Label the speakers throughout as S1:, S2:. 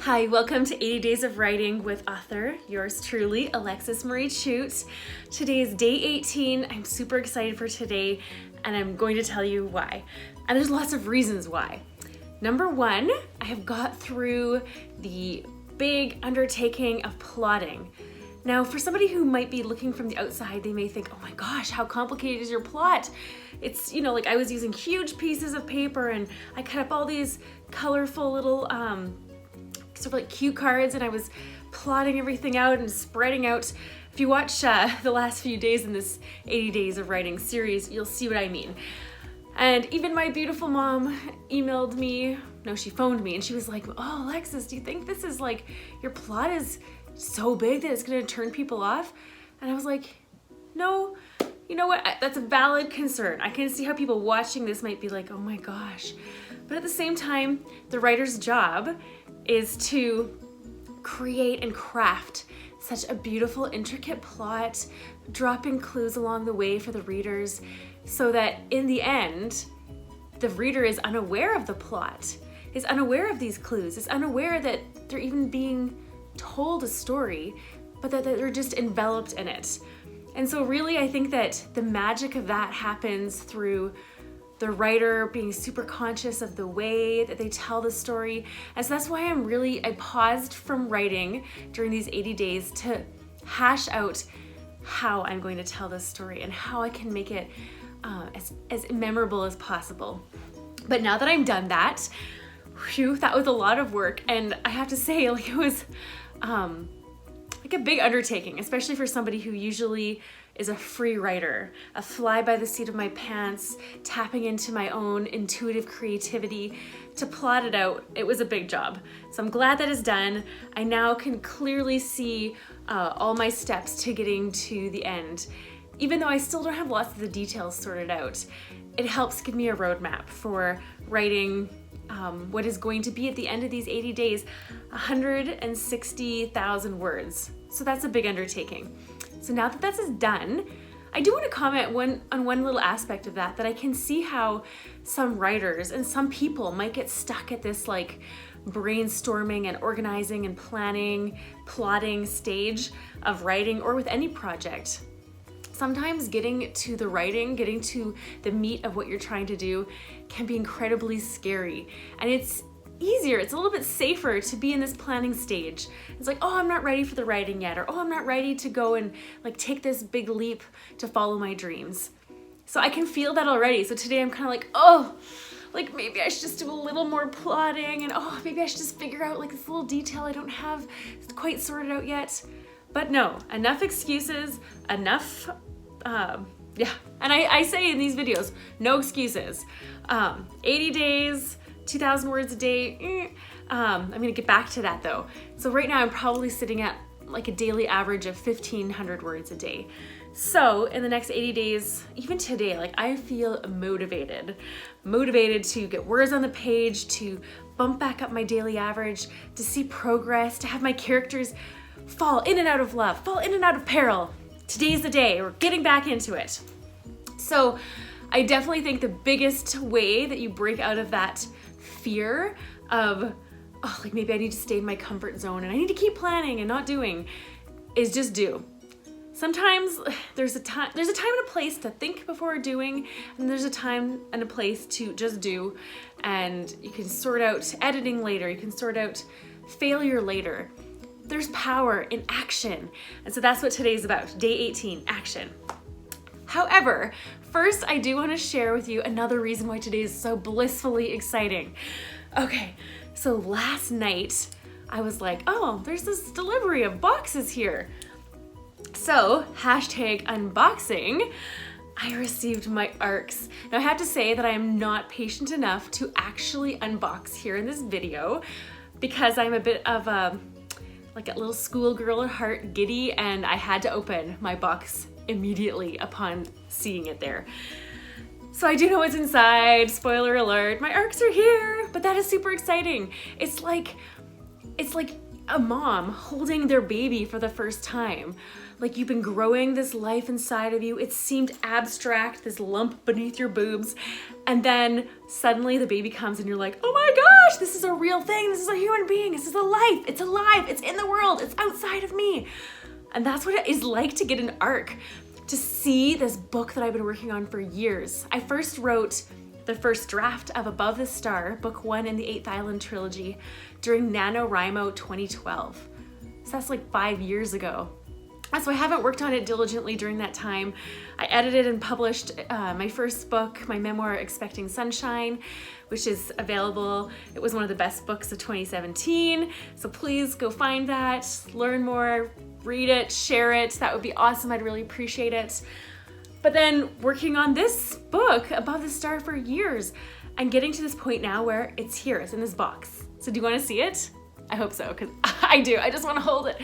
S1: Hi, welcome to 80 Days of Writing with author, yours truly, Alexis Marie Chute. Today is day 18. I'm super excited for today, and I'm going to tell you why. And there's lots of reasons why. Number one, I have got through the big undertaking of plotting. Now, for somebody who might be looking from the outside, they may think, oh my gosh, how complicated is your plot? It's, like I was using huge pieces of paper and I cut up all these colorful little sort of like cue cards, and I was plotting everything out and spreading out. If you watch the last few days in this 80 Days of Writing series, you'll see what I mean. And even my beautiful mom emailed me, no, she phoned me, and she was like, oh, Alexis, do you think this is like, your plot is so big that it's gonna turn people off? And I was like, no, you know what, that's a valid concern. I can see how people watching this might be like, oh my gosh. But at the same time, the writer's job is to create and craft such a beautiful, intricate plot, dropping clues along the way for the readers so that in the end, the reader is unaware of the plot, is unaware of these clues, is unaware that they're even being told a story, but that they're just enveloped in it. And so really, I think that the magic of that happens through the writer being super conscious of the way that they tell the story. And so that's why I paused from writing during these 80 days to hash out how I'm going to tell this story and how I can make it as memorable as possible. But now that I'm done that, that was a lot of work. And I have to say, it was like a big undertaking, especially for somebody who usually is a free writer, a fly by the seat of my pants, tapping into my own intuitive creativity to plot it out. It was a big job. So I'm glad that is done. I now can clearly see all my steps to getting to the end. Even though I still don't have lots of the details sorted out, it helps give me a roadmap for writing what is going to be at the end of these 80 days, 160,000 words. So that's a big undertaking. So now that that's done, I do want to comment on one little aspect of that I can see how some writers and some people might get stuck at this like brainstorming and organizing and planning, plotting stage of writing or with any project. Sometimes getting to the writing, getting to the meat of what you're trying to do can be incredibly scary. And it's easier, it's a little bit safer to be in this planning stage. It's like, oh, I'm not ready for the writing yet, or oh, I'm not ready to go and like take this big leap to follow my dreams. So I can feel that already. So today I'm kind of like, oh, like maybe I should just do a little more plotting, and oh, maybe I should just figure out like this little detail I don't have quite sorted out yet. But no, enough excuses, enough, yeah. And I say in these videos, no excuses. 80 days, 2,000 words a day. I'm gonna get back to that though. So right now I'm probably sitting at like a daily average of 1,500 words a day. So in the next 80 days, even today, like I feel motivated to get words on the page, to bump back up my daily average, to see progress, to have my characters fall in and out of love, fall in and out of peril. Today's the day, we're getting back into it. So I definitely think the biggest way that you break out of that fear of, oh, like maybe I need to stay in my comfort zone and I need to keep planning and not doing, is just do. Sometimes there's a time and a place to think before doing, and there's a time and a place to just do, and you can sort out editing later, you can sort out failure later. There's power in action. And so that's what today's about, day 18, action. However, first I do want to share with you another reason why today is so blissfully exciting. Okay, so last night I was like, oh, there's this delivery of boxes here. So, #unboxing, I received my ARCs. Now I have to say that I am not patient enough to actually unbox here in this video because I'm a bit of like a little schoolgirl at heart, giddy, and I had to open my box immediately upon seeing it there. So I do know what's inside, spoiler alert, my ARCs are here, but that is super exciting. It's like a mom holding their baby for the first time. like you've been growing this life inside of you. It seemed abstract, this lump beneath your boobs. And then suddenly the baby comes and you're like, oh my gosh, this is a real thing. This is a human being. This is a life. It's alive. It's in the world. It's outside of me. And that's what it is like to get an arc, to see this book that I've been working on for years. I first wrote the first draft of Above the Star, book 1 in the 8th Island Trilogy, during NaNoWriMo 2012. So that's like 5 years ago. So I haven't worked on it diligently during that time. I edited and published my first book, my memoir, Expecting Sunshine, which is available. It was one of the best books of 2017. So please go find that, learn more, read it, share it. That would be awesome. I'd really appreciate it. But then working on this book, Above the Star, for years, and getting to this point now where it's here, it's in this box. So do you want to see it? I hope so, because I do. I just want to hold it.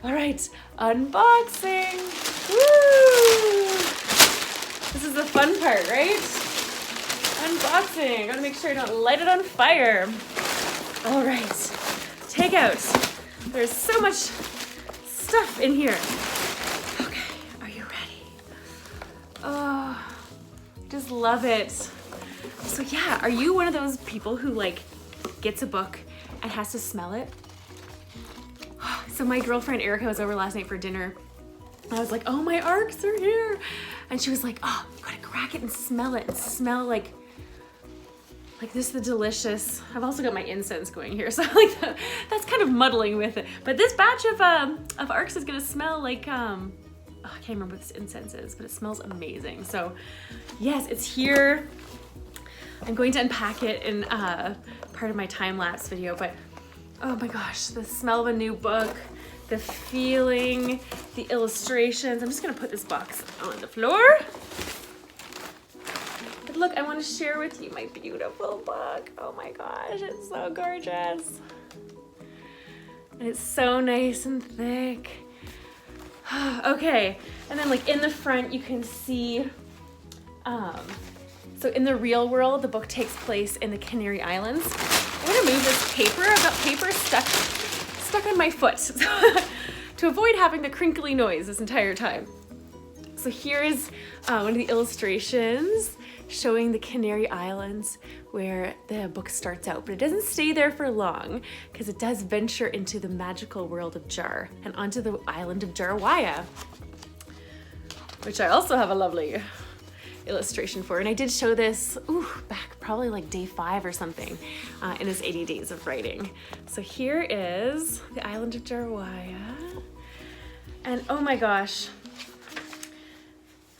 S1: All right, unboxing. Woo! This is the fun part, right? Unboxing. I gotta make sure I don't light it on fire. All right, take out. There's so much stuff in here. Okay, are you ready? Oh, just love it. So yeah, are you one of those people who like gets a book and has to smell it? So my girlfriend Erica was over last night for dinner. I was like, oh, my arcs are here. And she was like, oh, you gotta crack it and smell it and smell like this is the delicious. I've also got my incense going here. So like that's kind of muddling with it. But this batch of arcs is gonna smell like, I can't remember what this incense is, but it smells amazing. So yes, it's here. I'm going to unpack it in part of my time-lapse video, but oh my gosh, the smell of a new book, the feeling, the illustrations. I'm just gonna put this box on the floor. But look, I wanna share with you my beautiful book. Oh my gosh, it's so gorgeous. And it's so nice and thick. Okay, and then like in the front, you can see, so in the real world, the book takes place in the Canary Islands. I'm gonna move this paper. I've got paper stuck on my foot to avoid having the crinkly noise this entire time. So here's one of the illustrations showing the Canary Islands where the book starts out, but it doesn't stay there for long because it does venture into the magical world of Jar and onto the island of Jarwaya, which I also have a lovely illustration for. And I did show this back probably like day 5 or something in his 80 days of writing. So here is the island of Jarwaya. And oh my gosh.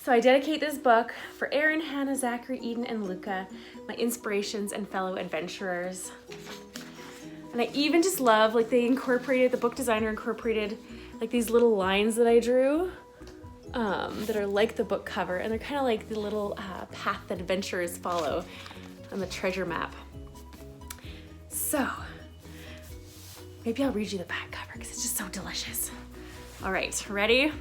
S1: So I dedicate this book for Aaron, Hannah, Zachary, Eden, and Luca, my inspirations and fellow adventurers. And I even just love, like the book designer incorporated like these little lines that I drew that are like the book cover, and they're kind of like the little path that adventurers follow on the treasure map. So maybe I'll read you the back cover because it's just so delicious. All right, ready?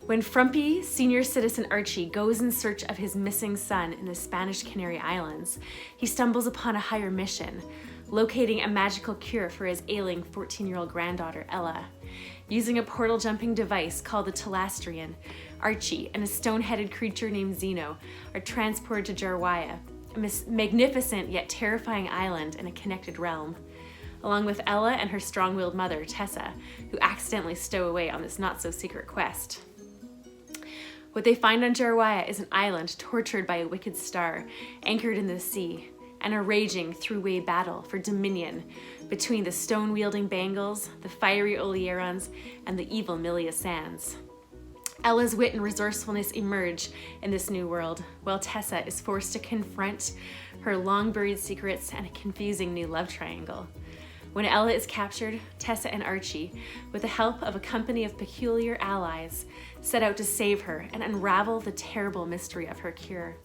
S1: When frumpy senior citizen Archie goes in search of his missing son in the Spanish Canary Islands, he stumbles upon a higher mission, locating a magical cure for his ailing 14-year-old granddaughter, Ella. Using a portal-jumping device called the Talastrian, Archie and a stone-headed creature named Zeno are transported to Jarwaya, a magnificent yet terrifying island in a connected realm, along with Ella and her strong-willed mother, Tessa, who accidentally stow away on this not-so-secret quest. What they find on Jarwaya is an island tortured by a wicked star, anchored in the sea, and a raging throughway battle for dominion between the stone-wielding Bangles, the fiery Olierons, and the evil Milia Sands. Ella's wit and resourcefulness emerge in this new world, while Tessa is forced to confront her long-buried secrets and a confusing new love triangle. When Ella is captured, Tessa and Archie, with the help of a company of peculiar allies, set out to save her and unravel the terrible mystery of her cure.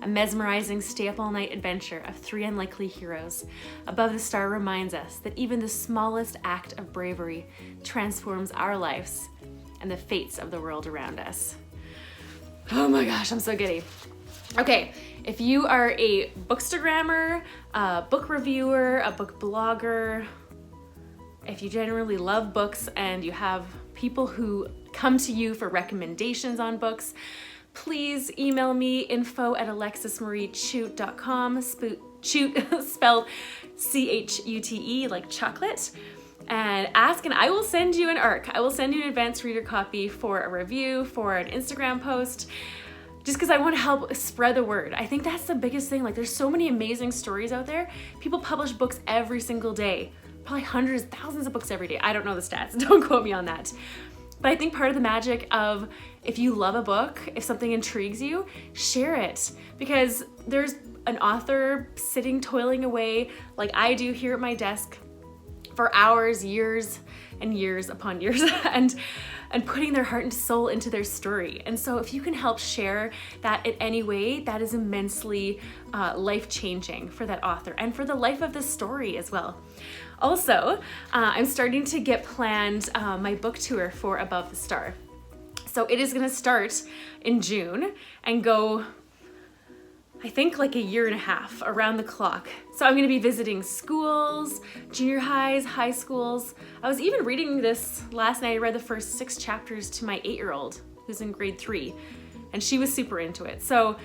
S1: A mesmerizing stay-up-all-night adventure of 3 unlikely heroes, Above the Star reminds us that even the smallest act of bravery transforms our lives and the fates of the world around us. Oh my gosh, I'm so giddy. Okay, if you are a bookstagrammer, a book reviewer, a book blogger, if you generally love books and you have people who come to you for recommendations on books, please email me info@alexismariechute.com, chute spelled C-H-U-T-E, like chocolate, and ask, and I will send you an ARC. I will send you an advanced reader copy for a review, for an Instagram post, just because I want to help spread the word. I think that's the biggest thing. Like, there's so many amazing stories out there. People publish books every single day, probably hundreds, thousands of books every day. I don't know the stats, don't quote me on that. But I think part of the magic of, if you love a book, if something intrigues you, share it. Because there's an author sitting, toiling away, like I do here at my desk, for hours, years and years upon years, and putting their heart and soul into their story. And so if you can help share that in any way, that is immensely life-changing for that author and for the life of the story as well. Also, I'm starting to get planned my book tour for Above the Star. So it is gonna start in June and go, I think, like a year and a half, around the clock. So I'm gonna be visiting schools, junior highs, high schools. I was even reading this last night. I read the first 6 chapters to my 8-year-old who's in grade 3, and she was super into it. So,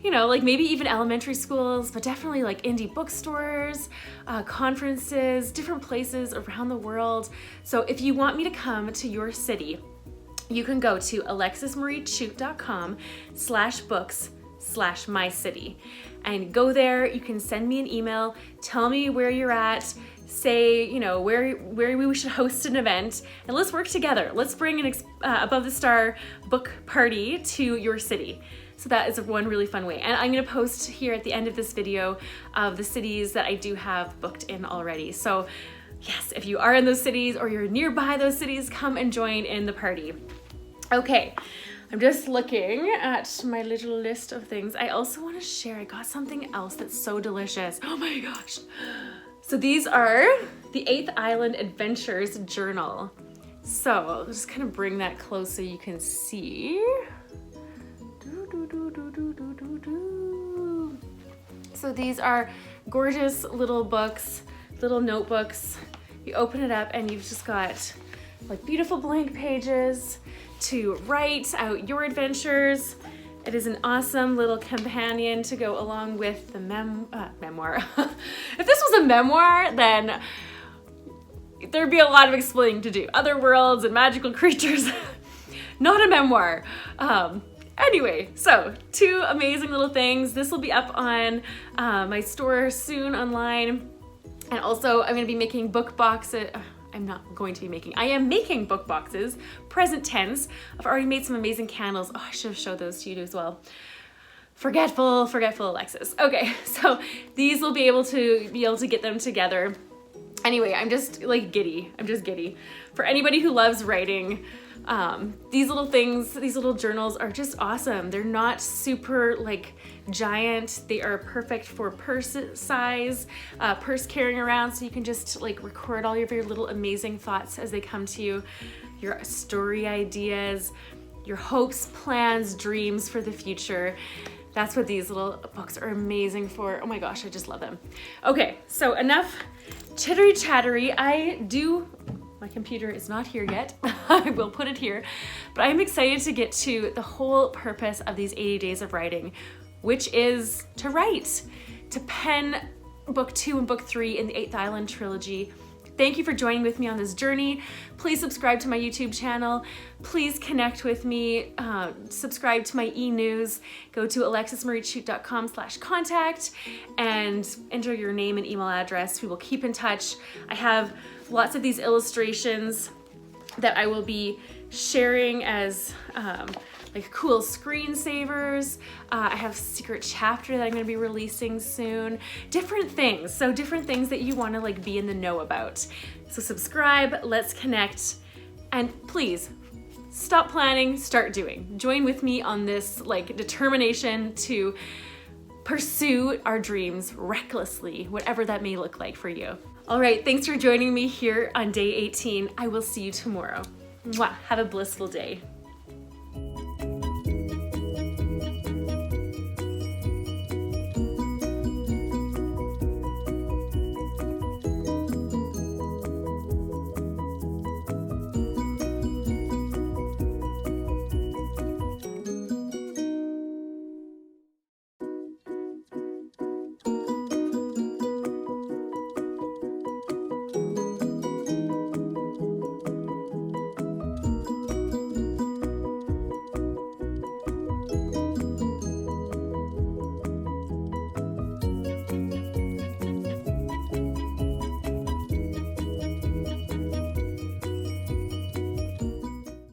S1: you know, like maybe even elementary schools, but definitely like indie bookstores, conferences, different places around the world. So if you want me to come to your city, you can go to alexismariechute.com/books/my-city and go there. You can send me an email, tell me where you're at, say, you know, where we should host an event, and let's work together. Let's bring an Above the Star book party to your city. So that is one really fun way. And I'm gonna post here at the end of this video of the cities that I do have booked in already. So yes, if you are in those cities or you're nearby those cities, come and join in the party. Okay, I'm just looking at my little list of things. I also want to share, I got something else that's so delicious. Oh my gosh. So these are the 8th Island Adventures Journal. So I'll just kind of bring that close so you can see. So these are gorgeous little books, little notebooks. You open it up and you've just got like beautiful blank pages to write out your adventures. It is an awesome little companion to go along with the memoir. If this was a memoir, then there'd be a lot of explaining to do. Other worlds and magical creatures. Not a memoir. Anyway, so 2 amazing little things. This will be up on my store soon online. And also I'm gonna be making book boxes. I am making book boxes, present tense. I've already made some amazing candles. Oh, I should have showed those to you as well. Forgetful Alexis. Okay, so these will be able to get them together. Anyway, I'm just like giddy. I'm just giddy. For anybody who loves writing, these little things, these little journals are just awesome. They're not super like giant. They are perfect for purse size, purse carrying around, so you can just like record all of your little amazing thoughts as they come to you, your story ideas, your hopes, plans, dreams for the future. That's what these little books are amazing for. Oh my gosh, I just love them. Okay, so enough chittery chattery. My computer is not here yet. I will put it here, but I'm excited to get to the whole purpose of these 80 days of writing, which is to write, to pen book 2 and book 3 in the 8th Island Trilogy. Thank you for joining with me on this journey. Please subscribe to my YouTube channel. Please connect with me. Subscribe to my e-news. Go to alexismariechute.com/contact and enter your name and email address. We will keep in touch. I have lots of these illustrations that I will be sharing as like cool screensavers. I have a secret chapter that I'm gonna be releasing soon. Different things, so different things that you wanna like be in the know about. So subscribe, let's connect, and please stop planning, start doing. Join with me on this like determination to pursue our dreams recklessly, whatever that may look like for you. All right, thanks for joining me here on day 18. I will see you tomorrow. Mwah, have a blissful day.